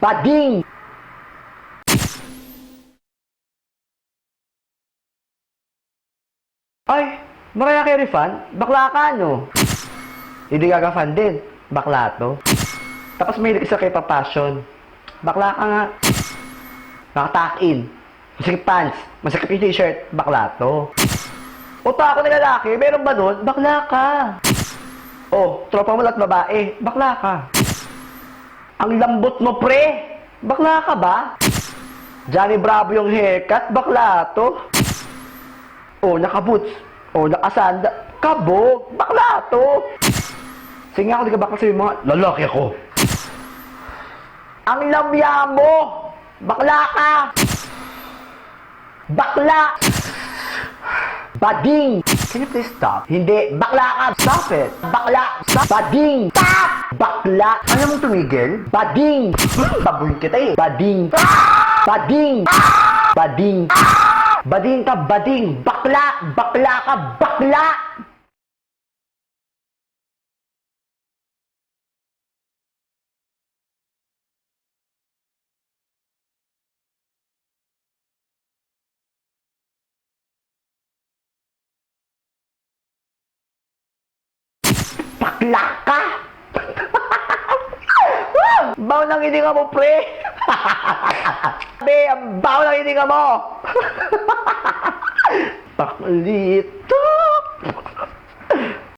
Bading! Ay, Mariah Carey fan? Bakla ka, no? Hindi Gaga fan din. Bakla to. Tapos may isa kay Papassion. Bakla ka nga. Nakatakin. Masikip pants. Masikip yung t-shirt. Bakla to. Uta ako na lalaki. Meron ba nun? Bakla ka. Oh, tropa mo lahat babae. Bakla ka. Ang lambot mo, pre. Bakla ka ba? Johnny Bravo yung haircut. Bakla to. Oh, naka-boots. Oh, nakasanda. Kabog. Bakla to. Sige ako, di ka bakla sa mga lalaki ako. Ang lamya mo. Bakla ka. Bakla. Bading. Can you please stop? Hindi. Bakla ka. Stop it. Bakla. Stop. Bading. Stop. Bakla. Ano mong tumigil? Bading. Babuhin kita eh. Bading. Bading. Bading. Bading ka, bading. Bakla. Bakla ka, bakla. Bakla ka. Baw ng hininga mo, pre. Be, ang baw ng hininga mo. Paklito.